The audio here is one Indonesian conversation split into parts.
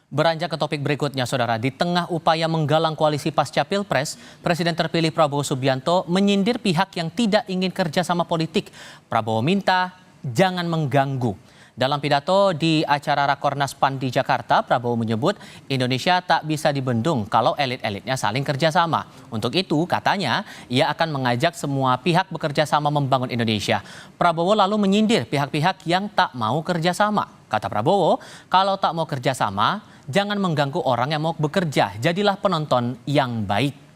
Beranjak ke topik berikutnya, Saudara. Di tengah upaya menggalang koalisi pasca Pilpres, Presiden terpilih Prabowo Subianto menyindir pihak yang tidak ingin kerjasama politik. Prabowo minta jangan mengganggu. Dalam pidato di acara Rakornas PAN di Jakarta, Prabowo menyebut Indonesia tak bisa dibendung kalau elit-elitnya saling kerjasama. Untuk itu, katanya, ia akan mengajak semua pihak bekerja sama membangun Indonesia. Prabowo lalu menyindir pihak-pihak yang tak mau kerjasama. Kata Prabowo, kalau tak mau kerjasama, jangan mengganggu orang yang mau bekerja. Jadilah penonton yang baik.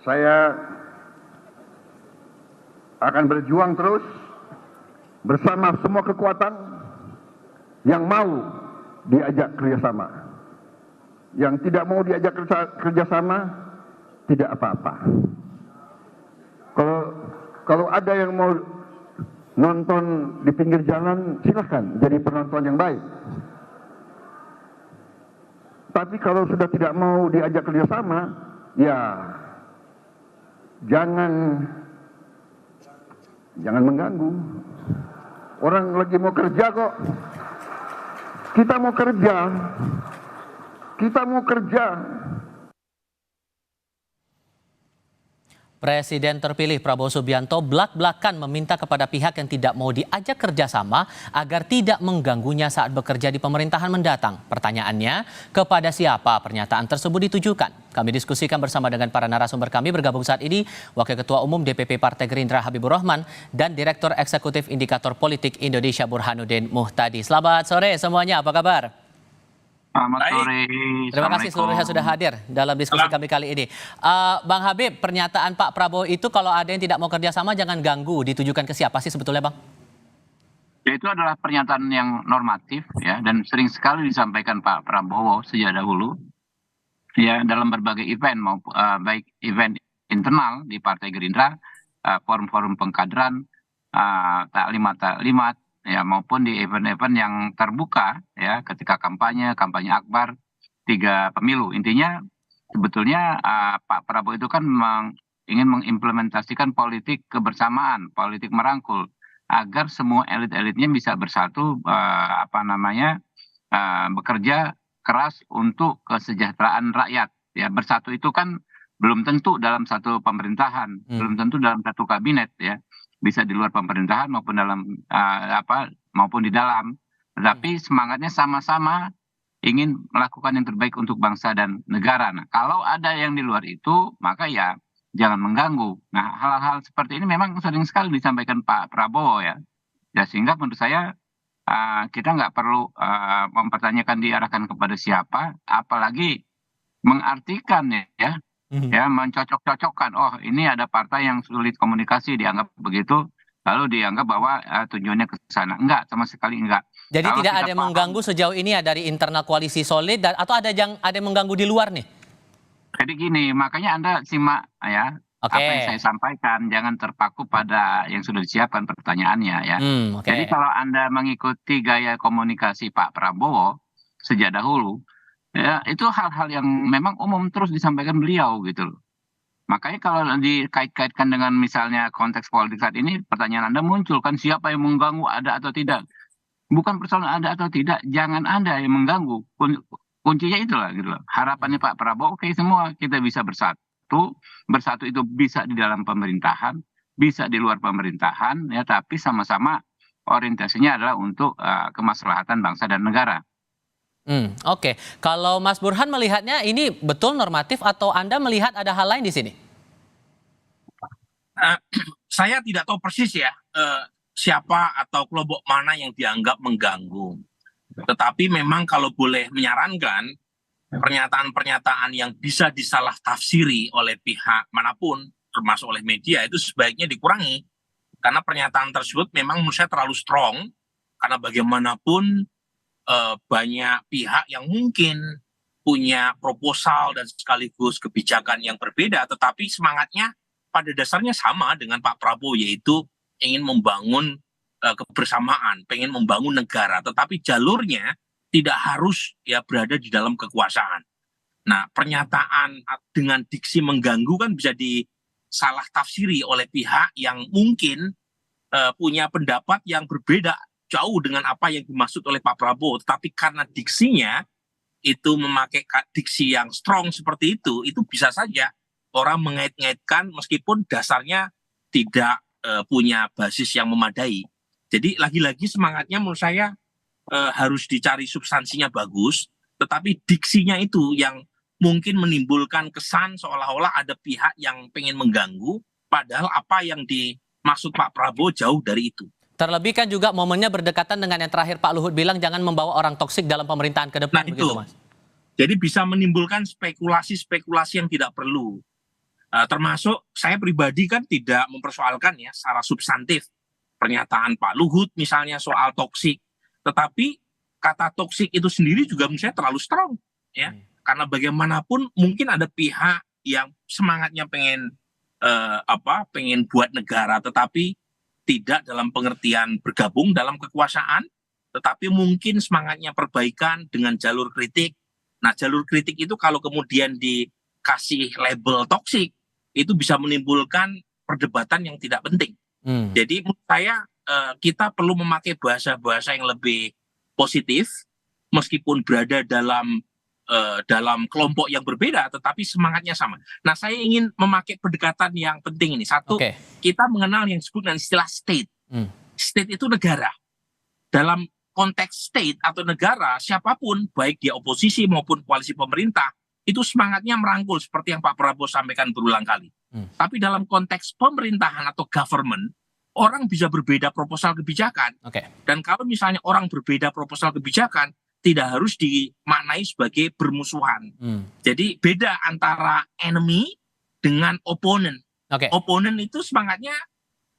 Saya akan berjuang terus bersama semua kekuatan yang mau diajak kerjasama. Yang tidak mau diajak kerjasama, tidak apa-apa. Kalau ada yang mau nonton di pinggir jalan, silahkan jadi penonton yang baik. Tapi kalau sudah tidak mau diajak kerjasama, ya jangan mengganggu. Orang lagi mau kerja kok. Kita mau kerja. Presiden terpilih Prabowo Subianto blak-blakan meminta kepada pihak yang tidak mau diajak kerjasama agar tidak mengganggunya saat bekerja di pemerintahan mendatang. Pertanyaannya, kepada siapa pernyataan tersebut ditujukan? Kami diskusikan bersama dengan para narasumber kami. Bergabung saat ini Wakil Ketua Umum DPP Partai Gerindra Habibur Rahman dan Direktur Eksekutif Indikator Politik Indonesia Burhanuddin Muhtadi. Selamat sore semuanya, apa kabar? Selamat sore. Terima kasih seluruhnya sudah hadir dalam diskusi kami kali ini. Bang Habib, pernyataan Pak Prabowo itu kalau ada yang tidak mau kerjasama jangan ganggu, ditujukan ke siapa sih sebetulnya, Bang? Ya, itu adalah pernyataan yang normatif ya, dan sering sekali disampaikan Pak Prabowo sejak dahulu ya dalam berbagai event maupun baik event internal di Partai Gerindra, forum-forum pengkaderan, taklimat ya, maupun di event-event yang terbuka ya, ketika kampanye akbar 3 pemilu. Intinya sebetulnya Pak Prabowo itu kan ingin mengimplementasikan politik kebersamaan, politik merangkul agar semua elit-elitnya bisa bersatu, bekerja keras untuk kesejahteraan rakyat. Ya, bersatu itu kan belum tentu dalam satu pemerintahan, belum tentu dalam satu kabinet ya. Bisa di luar pemerintahan maupun dalam maupun di dalam. Tetapi semangatnya sama-sama ingin melakukan yang terbaik untuk bangsa dan negara. Nah, kalau ada yang di luar itu, maka ya jangan mengganggu. Nah, hal-hal seperti ini memang sering sekali disampaikan Pak Prabowo ya. Ya, sehingga menurut saya kita nggak perlu mempertanyakan diarahkan kepada siapa, apalagi mengartikan ya, mencocok-cocokkan. Oh, ini ada partai yang sulit komunikasi, dianggap begitu, lalu dianggap bahwa tujuannya ke sana. Enggak, sama sekali enggak. Jadi Kalau tidak kita ada yang paham, mengganggu sejauh ini ya dari internal koalisi solid, atau ada yang mengganggu di luar nih? jadi gini, makanya Anda simak ya Oke. apa yang saya sampaikan, jangan terpaku pada yang sudah disiapkan pertanyaannya ya. Oke. Jadi kalau Anda mengikuti gaya komunikasi Pak Prabowo sejak dahulu, ya itu hal-hal yang memang umum terus disampaikan beliau gitu loh. Makanya kalau dikait-kaitkan dengan misalnya konteks politik saat ini, pertanyaan Anda muncul kan, siapa yang mengganggu, ada atau tidak? Bukan persoalan ada atau tidak, jangan Anda yang mengganggu. Kuncinya itulah gitu loh. Harapannya Pak Prabowo, oke, semua kita bisa bersatu. Bersatu itu bisa di dalam pemerintahan, bisa di luar pemerintahan ya, tapi sama-sama orientasinya adalah untuk kemaslahatan bangsa dan negara. Oke. Kalau Mas Burhan melihatnya ini betul normatif atau Anda melihat ada hal lain di sini? Saya tidak tahu persis ya siapa atau kelompok mana yang dianggap mengganggu. Tetapi memang kalau boleh menyarankan, pernyataan-pernyataan yang bisa disalah tafsiri oleh pihak manapun, termasuk oleh media, itu sebaiknya dikurangi. Karena pernyataan tersebut memang menurut saya terlalu strong, karena bagaimanapun banyak pihak yang mungkin punya proposal dan sekaligus kebijakan yang berbeda, tetapi semangatnya pada dasarnya sama dengan Pak Prabowo, yaitu ingin membangun kebersamaan, pengen membangun negara, tetapi jalurnya tidak harus ya berada di dalam kekuasaan. Nah, pernyataan dengan diksi mengganggu kan bisa salah tafsiri oleh pihak yang mungkin punya pendapat yang berbeda jauh dengan apa yang dimaksud oleh Pak Prabowo. Tetapi karena diksinya itu memakai diksi yang strong seperti itu bisa saja orang mengait-ngaitkan meskipun dasarnya tidak punya basis yang memadai. Jadi lagi-lagi semangatnya menurut saya harus dicari substansinya bagus, tetapi diksinya itu yang mungkin menimbulkan kesan seolah-olah ada pihak yang pengen mengganggu, padahal apa yang dimaksud Pak Prabowo jauh dari itu. Terlebih kan juga momennya berdekatan dengan yang terakhir Pak Luhut bilang jangan membawa orang toksik dalam pemerintahan ke depan, begitu Mas. Jadi bisa menimbulkan spekulasi-spekulasi yang tidak perlu. Termasuk saya pribadi kan tidak mempersoalkan ya secara substantif pernyataan Pak Luhut misalnya soal toksik. Tetapi kata toksik itu sendiri juga menurut saya terlalu strong ya. Karena bagaimanapun mungkin ada pihak yang semangatnya pengen buat negara tetapi tidak dalam pengertian bergabung dalam kekuasaan, tetapi mungkin semangatnya perbaikan dengan jalur kritik. Nah, jalur kritik itu kalau kemudian dikasih label toksik, itu bisa menimbulkan perdebatan yang tidak penting. Jadi menurut saya kita perlu memakai bahasa-bahasa yang lebih positif, meskipun berada dalam kelompok yang berbeda, tetapi semangatnya sama. Nah, saya ingin memakai pendekatan yang penting ini. Satu, kita mengenal yang disebut dengan istilah state. State itu negara. Dalam konteks state atau negara, siapapun, baik dia oposisi maupun koalisi pemerintah, itu semangatnya merangkul seperti yang Pak Prabowo sampaikan berulang kali. Tapi dalam konteks pemerintahan atau government, orang bisa berbeda proposal kebijakan. Dan kalau misalnya orang berbeda proposal kebijakan, tidak harus dimaknai sebagai bermusuhan. Jadi beda antara enemy dengan opponent. Opponent itu semangatnya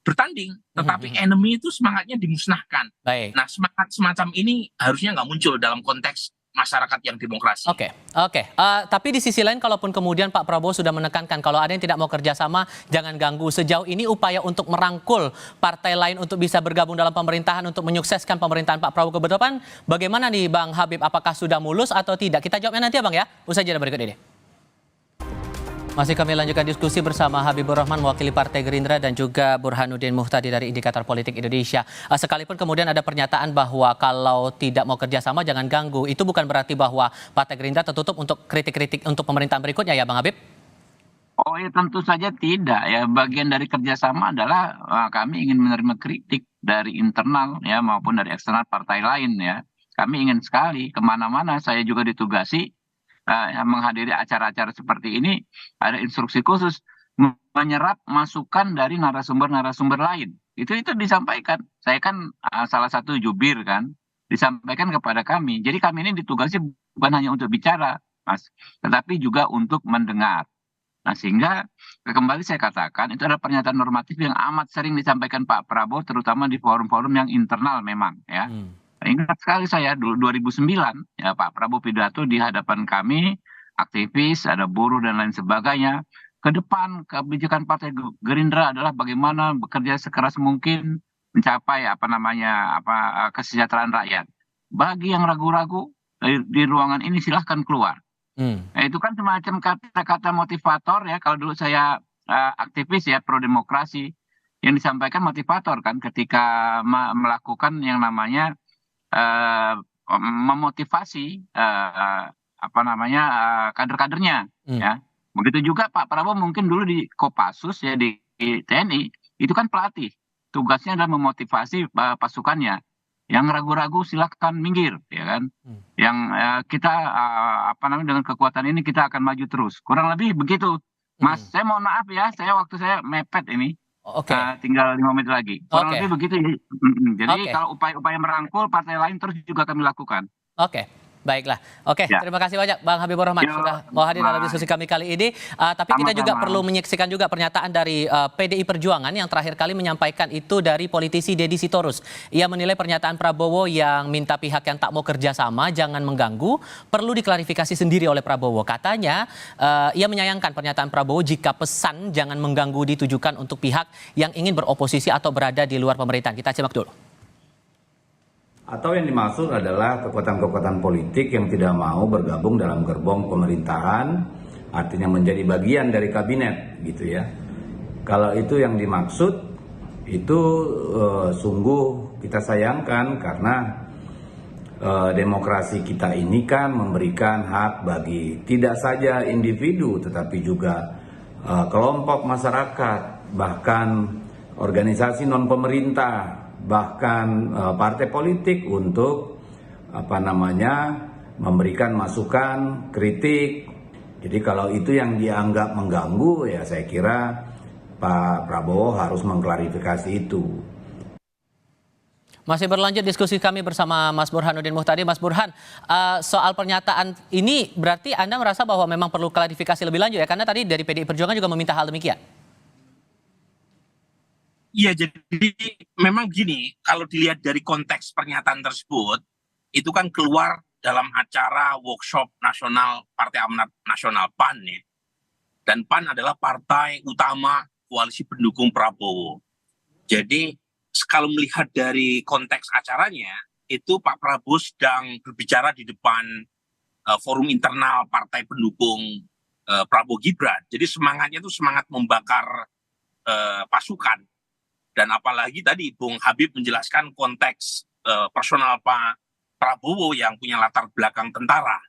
bertanding, tetapi enemy itu semangatnya dimusnahkan. Nah, semangat semacam ini harusnya nggak muncul dalam konteks masyarakat yang demokrasi. Tapi di sisi lain, kalaupun kemudian Pak Prabowo sudah menekankan kalau ada yang tidak mau kerjasama, jangan ganggu. Sejauh ini upaya untuk merangkul partai lain untuk bisa bergabung dalam pemerintahan untuk menyukseskan pemerintahan Pak Prabowo ke depan, bagaimana nih Bang Habib? Apakah sudah mulus atau tidak? Kita jawabnya nanti ya Bang ya, usai jeda berikut ini. Masih kami lanjutkan diskusi bersama Habibur Rahman, mewakili Partai Gerindra, dan juga Burhanuddin Muhtadi dari Indikator Politik Indonesia. Sekalipun kemudian ada pernyataan bahwa kalau tidak mau kerjasama jangan ganggu, itu bukan berarti bahwa Partai Gerindra tertutup untuk kritik-kritik untuk pemerintahan berikutnya ya Bang Habib? Oh ya, tentu saja tidak ya. Bagian dari kerjasama adalah kami ingin menerima kritik dari internal ya maupun dari eksternal partai lain ya. Kami ingin sekali kemana-mana, saya juga ditugasi menghadiri acara-acara seperti ini, ada instruksi khusus menyerap masukan dari narasumber-narasumber lain. Itu disampaikan. Saya kan salah satu jubir kan, disampaikan kepada kami. Jadi kami ini ditugasi bukan hanya untuk bicara, Mas, tetapi juga untuk mendengar. Nah, sehingga kembali saya katakan itu adalah pernyataan normatif yang amat sering disampaikan Pak Prabowo, terutama di forum-forum yang internal memang ya. Ingat sekali saya dulu 2009 ya Pak Prabowo pidato di hadapan kami, aktivis, ada buruh dan lain sebagainya. Ke depan kebijakan Partai Gerindra adalah bagaimana bekerja sekeras mungkin mencapai kesejahteraan rakyat. Bagi yang ragu-ragu di ruangan ini silahkan keluar. Nah, itu kan semacam kata-kata motivator ya. Kalau dulu saya aktivis ya pro demokrasi, yang disampaikan motivator kan ketika melakukan yang namanya memotivasi kader-kadernya ya. Begitu juga Pak Prabowo mungkin dulu di Kopassus ya di TNI itu kan pelatih, tugasnya adalah memotivasi pasukannya. Yang ragu-ragu silakan minggir ya kan. Yang kita dengan kekuatan ini kita akan maju terus. Kurang lebih begitu. Mas, saya mohon maaf ya, waktu saya mepet ini. Tinggal 5 menit lagi. Kurang lebih begitu. Jadi kalau upaya-upaya merangkul partai lain terus juga kami lakukan. Baiklah. Terima kasih banyak Bang Habibur Rahman sudah mau hadir dalam diskusi kami kali ini. Tapi kita juga perlu menyaksikan juga pernyataan dari PDI Perjuangan yang terakhir kali menyampaikan itu dari politisi Deddy Sitorus. Ia menilai pernyataan Prabowo yang minta pihak yang tak mau kerjasama jangan mengganggu perlu diklarifikasi sendiri oleh Prabowo. Katanya ia menyayangkan pernyataan Prabowo jika pesan jangan mengganggu ditujukan untuk pihak yang ingin beroposisi atau berada di luar pemerintahan. Kita simak dulu. Atau yang dimaksud adalah kekuatan-kekuatan politik yang tidak mau bergabung dalam gerbong pemerintahan, artinya menjadi bagian dari kabinet gitu ya. Kalau itu yang dimaksud, itu sungguh kita sayangkan karena demokrasi kita ini kan memberikan hak bagi tidak saja individu tetapi juga kelompok masyarakat, bahkan organisasi non pemerintah, bahkan partai politik untuk memberikan masukan, kritik. Jadi kalau itu yang dianggap mengganggu, ya saya kira Pak Prabowo harus mengklarifikasi itu. Masih berlanjut diskusi kami bersama Mas Burhanuddin Muhtadi. Mas Burhan, soal pernyataan ini berarti Anda merasa bahwa memang perlu klarifikasi lebih lanjut ya? Karena tadi dari PDI Perjuangan juga meminta hal demikian. Iya, jadi memang gini, kalau dilihat dari konteks pernyataan tersebut, itu kan keluar dalam acara workshop nasional Partai Amanat Nasional PAN ya. Dan PAN adalah partai utama koalisi pendukung Prabowo. Jadi kalau melihat dari konteks acaranya, itu Pak Prabowo sedang berbicara di depan forum internal partai pendukung Prabowo Gibran. Jadi semangatnya itu semangat membakar pasukan. Dan apalagi tadi Bung Habib menjelaskan konteks personal Pak Prabowo yang punya latar belakang tentara.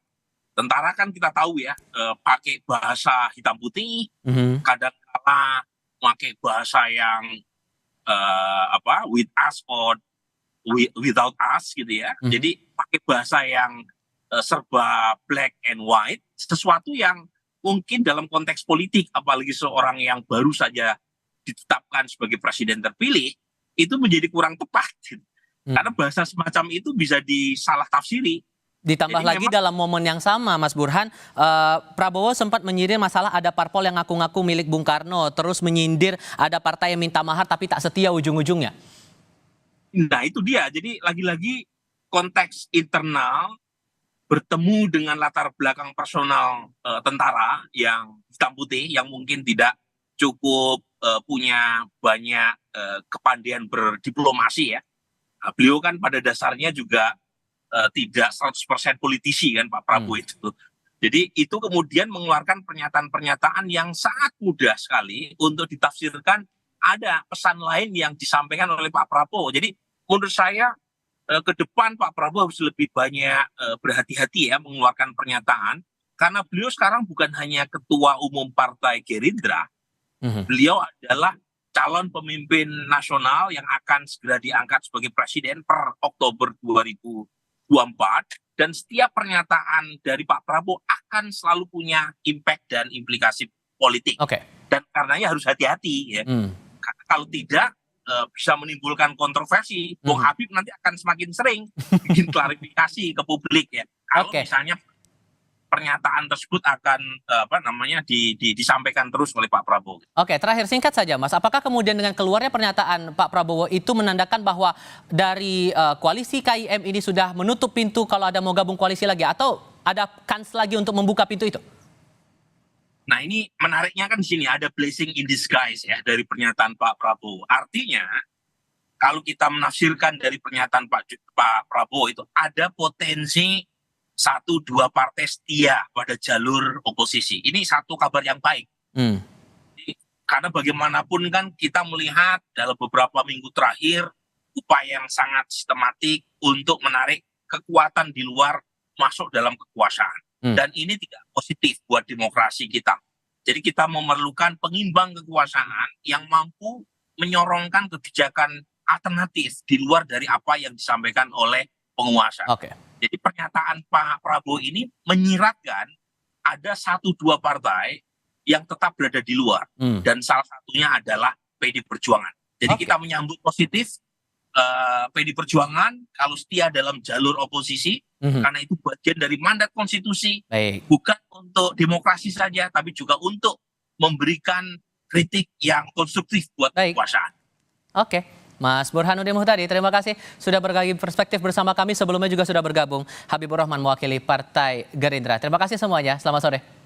Tentara kan kita tahu ya, pakai bahasa hitam putih, kadang-kala pakai bahasa yang with us or without us gitu ya. Jadi pakai bahasa yang serba black and white, sesuatu yang mungkin dalam konteks politik, apalagi seorang yang baru saja ditetapkan sebagai presiden terpilih, itu menjadi kurang tepat. Karena bahasa semacam itu bisa disalah tafsiri. Ditambah Jadi lagi dalam momen yang sama, Mas Burhan, Prabowo sempat menyindir masalah ada parpol yang ngaku-ngaku milik Bung Karno, terus menyindir ada partai yang minta mahar tapi tak setia ujung-ujungnya. Nah itu dia, jadi lagi-lagi konteks internal bertemu dengan latar belakang personal tentara yang hitam putih, yang mungkin tidak cukup punya banyak kepandaian berdiplomasi ya. Nah, beliau kan pada dasarnya juga tidak 100% politisi kan Pak Prabowo itu. Jadi itu kemudian mengeluarkan pernyataan-pernyataan yang sangat mudah sekali untuk ditafsirkan ada pesan lain yang disampaikan oleh Pak Prabowo. Jadi menurut saya ke depan Pak Prabowo harus lebih banyak berhati-hati ya mengeluarkan pernyataan. Karena beliau sekarang bukan hanya ketua umum partai Gerindra, beliau adalah calon pemimpin nasional yang akan segera diangkat sebagai presiden per Oktober 2024, dan setiap pernyataan dari Pak Prabowo akan selalu punya impact dan implikasi politik. Dan karenanya harus hati-hati ya. Kalau tidak bisa menimbulkan kontroversi. Bung Habib nanti akan semakin sering bikin klarifikasi ke publik ya. Kalau misalnya pernyataan tersebut akan disampaikan terus oleh Pak Prabowo. Terakhir singkat saja Mas, apakah kemudian dengan keluarnya pernyataan Pak Prabowo itu menandakan bahwa dari koalisi KIM ini sudah menutup pintu kalau ada mau gabung koalisi lagi, atau ada kans lagi untuk membuka pintu itu? Nah ini menariknya kan di sini ada blessing in disguise ya dari pernyataan Pak Prabowo. Artinya kalau kita menafsirkan dari pernyataan Pak Prabowo itu ada potensi 1-2 partai setia pada jalur oposisi. Ini satu kabar yang baik. Karena bagaimanapun kan kita melihat dalam beberapa minggu terakhir upaya yang sangat sistematik untuk menarik kekuatan di luar masuk dalam kekuasaan. Dan ini tidak positif buat demokrasi kita. Jadi kita memerlukan pengimbang kekuasaan yang mampu menyorongkan kebijakan alternatif di luar dari apa yang disampaikan oleh penguasa. Jadi pernyataan Pak Prabowo ini menyiratkan ada 1-2 partai yang tetap berada di luar. Dan salah satunya adalah PDI Perjuangan. Jadi kita menyambut positif PDI Perjuangan kalau setia dalam jalur oposisi, karena itu bagian dari mandat konstitusi, bukan untuk demokrasi saja, tapi juga untuk memberikan kritik yang konstruktif buat kekuasaan. Mas Burhanuddin Muhtadi, terima kasih sudah berbagi perspektif bersama kami. Sebelumnya juga sudah bergabung Habibur Rahman mewakili Partai Gerindra. Terima kasih semuanya, selamat sore.